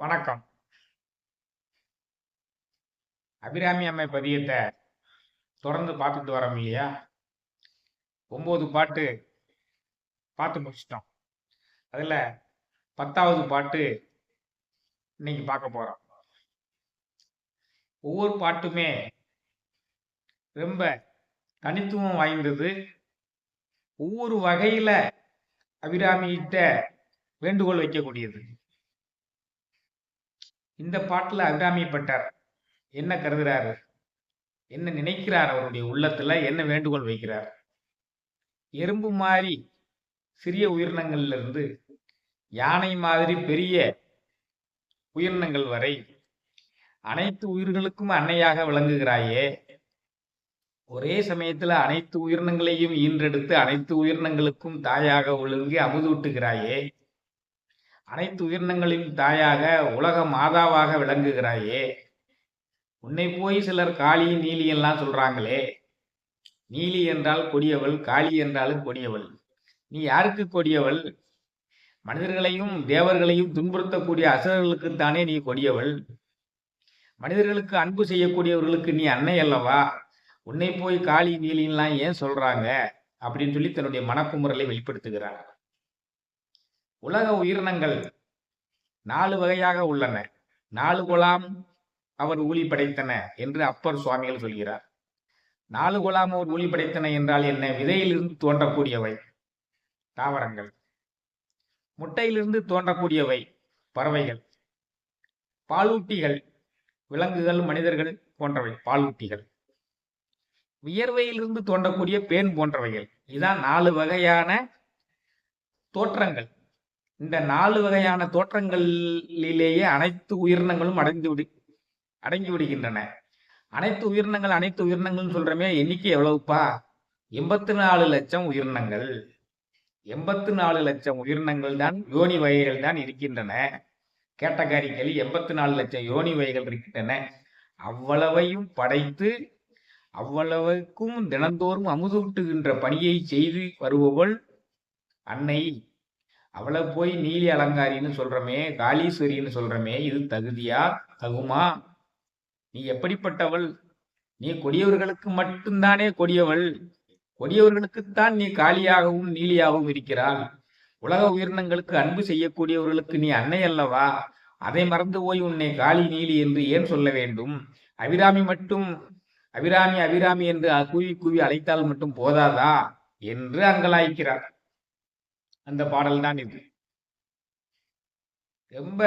வணக்கம். அபிராமி அம்மை பதியத்தை தொடர்ந்து பார்த்துட்டு வரோம் இல்லையா? 9 பாட்டு பார்த்து முடிச்சிட்டோம். அதுல 10வது பாட்டு இன்னைக்கு பார்க்க போறோம். ஒவ்வொரு பாட்டுமே ரொம்ப தனித்துவம் வாய்ந்தது. ஒவ்வொரு வகையில அபிராமிகிட்ட வேண்டுகோள் வைக்கக்கூடியது. இந்த பாட்டுல அபிராமி பட்டர் என்ன கருதுறாரு, என்ன நினைக்கிறார், அவருடைய உள்ளத்துல என்ன வேண்டுகோள் வைக்கிறார்? எறும்பு மாதிரி சிறிய உயிரினங்கள்ல இருந்து யானை மாதிரி பெரிய உயிரினங்கள் வரை அனைத்து உயிர்களுக்கும் அன்னையாக விளங்குகிறாயே. ஒரே சமயத்துல அனைத்து உயிரினங்களையும் ஈன்றெடுத்து அனைத்து உயிரினங்களுக்கும் தாயாக ஒழுங்கி அமுதூட்டுகிறாயே. அனைத்து உயிரினங்களையும் தாயாக உலக மாதாவாக விளங்குகிறாயே. உன்னை போய் சிலர் காளி நீலி எல்லாம் சொல்றாங்களே. நீலி என்றால் கொடியவள், காளி என்றாலும் கொடியவள். நீ யாருக்கு கொடியவள்? மனிதர்களையும் தேவர்களையும் துன்புறுத்தக்கூடிய அசுரர்களுக்குத்தானே நீ கொடியவள். மனிதர்களுக்கு அன்பு செய்யக்கூடியவர்களுக்கு நீ அன்னை அல்லவா? உன்னை போய் காளி நீலின்லாம் ஏன் சொல்றாங்க அப்படின்னு சொல்லி தன்னுடைய மனக்குமுறலை வெளிப்படுத்துகிறார். உலக உயிரினங்கள் 4 வகையாக உள்ளன. 4 குலாம் அவர் ஊழி படைத்தன என்று அப்பர் சுவாமிகள் சொல்கிறார். 4 குலாம் அவர் ஊழி படைத்தன என்றால் என்ன? விதையிலிருந்து தோன்றக்கூடியவை தாவரங்கள், முட்டையிலிருந்து தோன்றக்கூடியவை பறவைகள், பாலூட்டிகள் விலங்குகள் மனிதர்கள் போன்றவை பாலூட்டிகள், வியர்வையிலிருந்து தோன்றக்கூடிய பேன் போன்றவைகள். இதான் 4 வகையான தோற்றங்கள். இந்த 4 வகையான தோற்றங்களிலேயே அனைத்து உயிரினங்களும் அடங்கி விடுகின்றன. அனைத்து உயிரினங்கள் சொல்றமே, எண்ணிக்கை எவ்வளவுப்பா? 84 லட்சம் உயிரினங்கள். 84 லட்சம் உயிரினங்கள் தான், யோனி வகைகள் தான் இருக்கின்றன. கேட்டகாரிகள் 84 லட்சம் யோனி வகைகள் இருக்கின்றன. அவ்வளவையும் படைத்து அவ்வளவுக்கும் தினந்தோறும் அமுதூட்டுகின்ற பணியை செய்து வருபவள் அன்னை. அவளை போய் நீலி அலங்காரின்னு சொல்றமே, காளீஸ்வரின்னு சொல்றமே, இது தகுதியா? தகுமா? நீ எப்படிப்பட்டவள்? நீ கொடியவர்களுக்கு மட்டும்தானே கொடியவள். கொடியவர்களுக்குத்தான் நீ காளியாகவும் நீலியாகவும் இருக்கிறாள். உலக உயிரினங்களுக்கு அன்பு செய்யக்கூடியவர்களுக்கு நீ அன்னை அல்லவா? அதை மறந்து போய் உன்னை காளி நீலி என்று ஏன் சொல்ல வேண்டும்? அபிராமி மட்டும் அபிராமி அபிராமி என்று கூவி கூவி அழைத்தால் மட்டும் போதாதா என்று அங்கலாய்க்கிறார். அந்த பாடல் தான் இது. ரொம்ப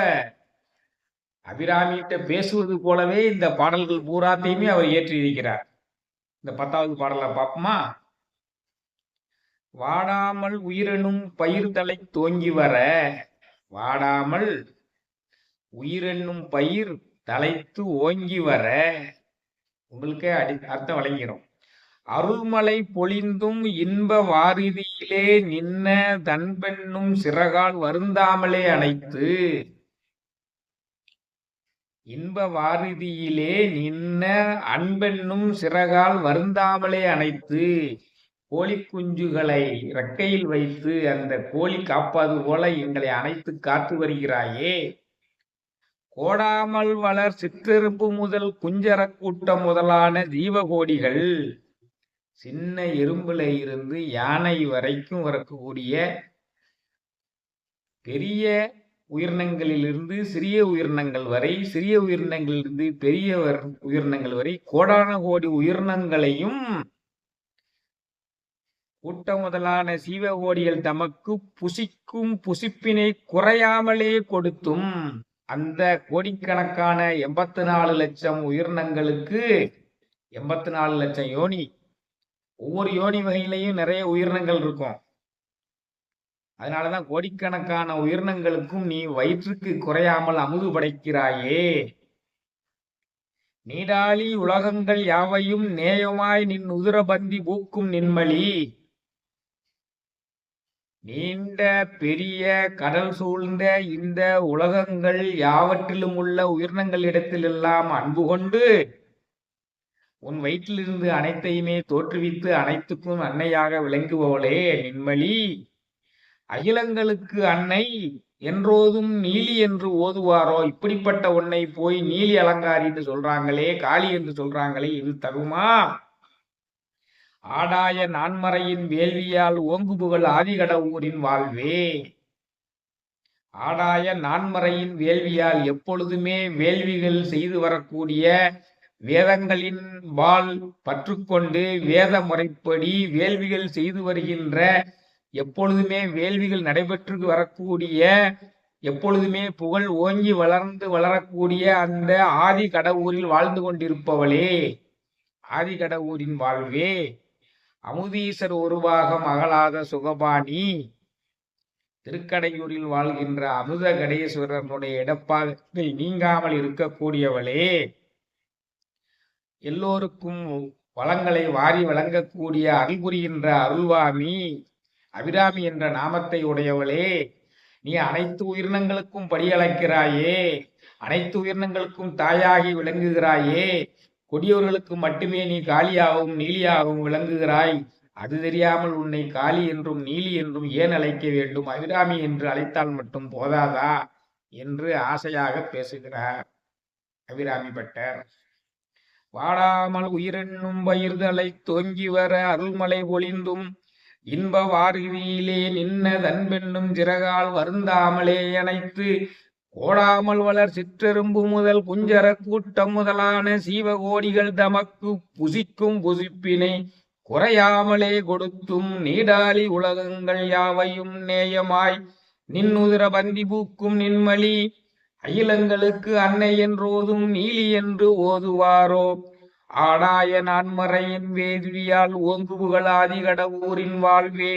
அபிராமிகிட்ட பேசுவது போலவே இந்த பாடல்கள் பூராத்தையுமே அவர் ஏற்றி இருக்கிறார். இந்த 10வது பாடலை பார்ப்போமா? வாடாமல் உயிரெனும் பயிர் தலை தோங்கி வர, வாடாமல் உயிரென்னும் பயிர் தலைத்து ஓங்கி வர, உங்களுக்கே அர்த்தம் வழங்கிறோம். அருள்மலை பொழிந்தும் இன்ப வாரிதியிலே நின்ன தன்பெண்ணும் சிறகால் வருந்தாமலே அணைத்து, இன்ப வாரிதியிலே நின்ன அன்பெண்ணும் சிறகால் வருந்தாமலே அணைத்து, கோழி குஞ்சுகளை ரெக்கையில் வைத்து அந்த கோழி காப்பாது போல எங்களை அணைத்து காத்து வருகிறாயே. கோடாமல் வளர் சிற்றெரும்பு முதல் குஞ்சர கூட்டம் முதலான ஜீவகோடிகள், சின்ன எறும்புல இருந்து யானை வரைக்கும் வரக்கூடிய பெரிய உயிரினங்களிலிருந்து சிறிய உயிரினங்கள் வரை, சிறிய உயிரினங்களிலிருந்து பெரிய உயிரினங்கள் வரை கோடான கோடி உயிரினங்களையும் கூட்ட முதலான சீவகோடிகள் தமக்கு புசிக்கும் புசிப்பினை குறையாமலே கொடுத்தும், அந்த கோடிக்கணக்கான 84 லட்சம் உயிரினங்களுக்கு 84 லட்சம் யோனி, ஒவ்வொரு யோனி வகையிலையும் நிறைய உயிரினங்கள் இருக்கும். அதனாலதான் கோடிக்கணக்கான உயிரினங்களுக்கும் நீ வயிற்றுக்கு குறையாமல் அமுது படைக்கிறாயே. நீடாளி உலகங்கள் யாவையும் நேயமாய் நின் உதிரபந்தி பூக்கும் நின்மலி, நீண்ட பெரிய கடல் சூழ்ந்த இந்த உலகங்கள் யாவற்றிலும் உள்ள உயிரினங்களிடத்திலெல்லாம் அன்பு கொண்டு உன் வயிற்றிலிருந்து அனைத்தையுமே தோற்றுவித்து அனைத்துக்கும் அன்னையாக விளங்குபவளே நின்மலி, அகிலங்களுக்கு அன்னை, என்றோதும் நீலி என்று ஓதுவாரோ? இப்படிப்பட்ட உன்னை போய் நீலி அலங்காரின்னு சொல்றாங்களே, காளி என்று சொல்றாங்களே, இது தகுமா? ஆடாய நான்மறையின் வேள்வியால் ஓங்கு புகழ் ஆதிகடவூரின் வாழ்வே. ஆடாய நான்மறையின் வேள்வியால் எப்பொழுதுமே வேள்விகள் செய்து வரக்கூடிய வேதங்களின் வாள் பற்றுக்கொண்டு வேத முறைப்படி வேள்விகள் செய்து வருகின்ற, எப்பொழுதுமே வேள்விகள் நடைபெற்று வரக்கூடிய, எப்பொழுதுமே புகழ் ஓங்கி வளர்ந்து வளரக்கூடிய அந்த ஆதி கடவுரில் வாழ்ந்து கொண்டிருப்பவளே, ஆதி கடவுரின் வாழ்வே, அமுதீசர் ஒருவாகம் அகலாத சுகபாணி, திருக்கடையூரில் வாழ்கின்ற அமுத கடேஸ்வரனுடைய இடப்பாகத்தில் நீங்காமல் இருக்கக்கூடியவளே, எல்லோருக்கும் வளங்களை வாரி வழங்கக்கூடிய அருள் புரிகின்ற அருள்வாமி, அபிராமி என்ற நாமத்தை உடையவளே, நீ அனைத்து உயிரினங்களுக்கும் படியளக்கிறாயே, அனைத்து உயிரினங்களுக்கும் தாயாகி விளங்குகிறாயே, கொடியவர்களுக்கு மட்டுமே நீ காளியாகவும் நீலியாகவும் விளங்குகிறாய். அது தெரியாமல் உன்னை காளி என்றும் நீலி என்றும் ஏன் அழைக்க வேண்டும்? அபிராமி என்று அழைத்தால் மட்டும் போதாதா என்று ஆசையாக பேசுகிறார் அபிராமி பட்டர். வாடாமல் உயிரென்னும் பயிர்தலை தோங்கி வர அருள்மலை பொழிந்தும் இன்ப வாரியிலே நின்ன தன்பென்னும் சிறகால் வருந்தாமலே அணைத்து கோடாமல் வளர் சிற்றெரும்பு முதல் குஞ்சர கூட்டம் முதலான சீவகோடிகள் தமக்கு புசிக்கும் புசிப்பினை குறையாமலே கொடுத்தும் நீடாலி உலகங்கள் யாவையும் நேயமாய் நின்னுதிர பந்தி பூக்கும் நின்மலி அகிலங்களுக்கு அன்னை என்றோதும் நீலி என்று ஓதுவாரோ? ஆடாய நான்மறையின் வேள்வியால் ஓங்கு புகழ் ஆதிகடவூரின் வாழ்வே,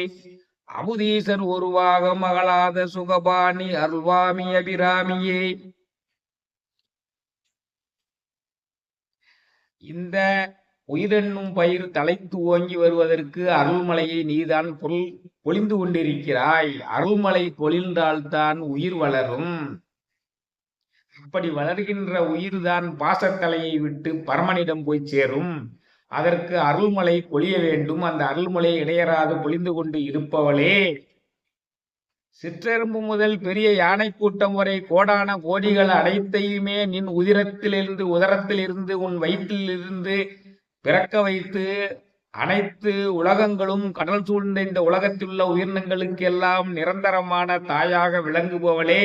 அமுதீசர் ஒருவாக மகளாத சுகபாணி அருள்வாமி அபிராமியே. இந்த உயிரென்னும் பயிர் தலைத்து ஓங்கி வருவதற்கு அருள்மலையை நீதான் பொழிந்து கொண்டிருக்கிறாய். அருள்மலை பொழிந்தால்தான் உயிர் வளரும். அப்படி வளர்கின்ற உயிர்தான் பாசத்தலையை விட்டு பரமனிடம் போய் சேரும். அதற்கு அருள்மலை பொழிய வேண்டும். அந்த அருள்மலை இடையராது பொழிந்து கொண்டு இருப்பவளே, சிற்றெரும்பு முதல் பெரிய யானை கூட்டம் வரை கோடான கோடிகள் அனைத்தையுமே நின் உதரத்திலிருந்து உன் வயிற்றிலிருந்து பிறக்க வைத்து அனைத்து உலகங்களும் கடல் சூழ்ந்த இந்த உலகத்தில் உள்ள உயிரினங்களுக்கு எல்லாம் நிரந்தரமான தாயாக விளங்குபவளே,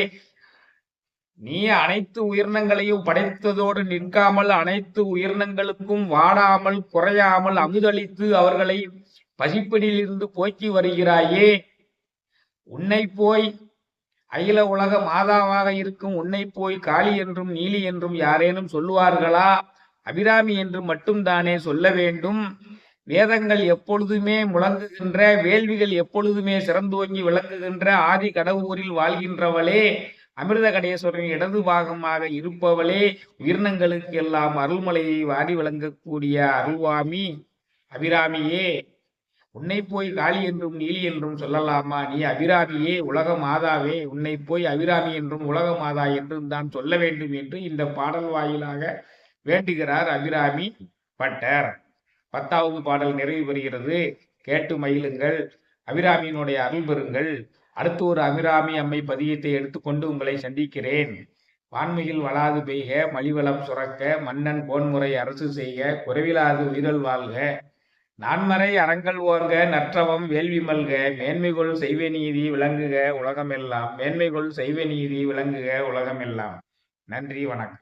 நீ அனைத்து உயிரினங்களையும் படைத்ததோடு நிற்காமல் அனைத்து உயிரினங்களுக்கும் வாடாமல் குறையாமல் அமுதளித்து அவர்களை பசிப்பிடியிலிருந்து போக்கி வருகிறாயே. உன்னை போய் அகில உலக மாதாவாக இருக்கும் உன்னை போய் காளி என்றும் நீலி என்றும் யாரேனும் சொல்லுவார்களா? அபிராமி என்று மட்டும்தானே சொல்ல வேண்டும். வேதங்கள் எப்பொழுதுமே முழங்குகின்ற, வேள்விகள் எப்பொழுதுமே சிறந்தோங்கி விளங்குகின்ற ஆதி கடவுரில் வாழ்கின்றவளே, அமிர்த கடேஸ்வரன் இடது பாகமாக இருப்பவளே, உயிரினங்களுக்கு எல்லாம் அருள்மலையை வாரி விளங்கக்கூடிய அருள்வாமி அபிராமியே, உன்னை போய் காளி என்றும் நீலி என்றும் சொல்லலாமா? நீ அபிராமியே, உலக மாதாவே, உன்னை போய் அபிராமி என்றும் உலக மாதா என்றும் தான் சொல்ல வேண்டும் என்று இந்த பாடல் வாயிலாக வேண்டுகிறார் அபிராமி பட்டர். 10வது பாடல் நிறைவு பெறுகிறது. கேட்டு மகிழுங்கள். அபிராமியினுடைய அருள் பெறுங்கள். அடுத்து ஒரு அபிராமி அம்மை பதியத்தை எடுத்துக்கொண்டு உங்களை சந்திக்கிறேன். வான்மையில் வளாது பெய்க, மலிவளம் சுரக்க, மன்னன் போன்முறை அரசு செய்க, குறைவிலாது உயிரல் வாழ்க, நான்மறை அறங்கள் ஓங்க, நற்றவம் வேள்வி மல்க, மேன்மைகொள் செய்வ நீதி விளங்குக உலகமெல்லாம், மேன்மைகொள் செய்வ நீதி விளங்குக உலகமெல்லாம். நன்றி, வணக்கம்.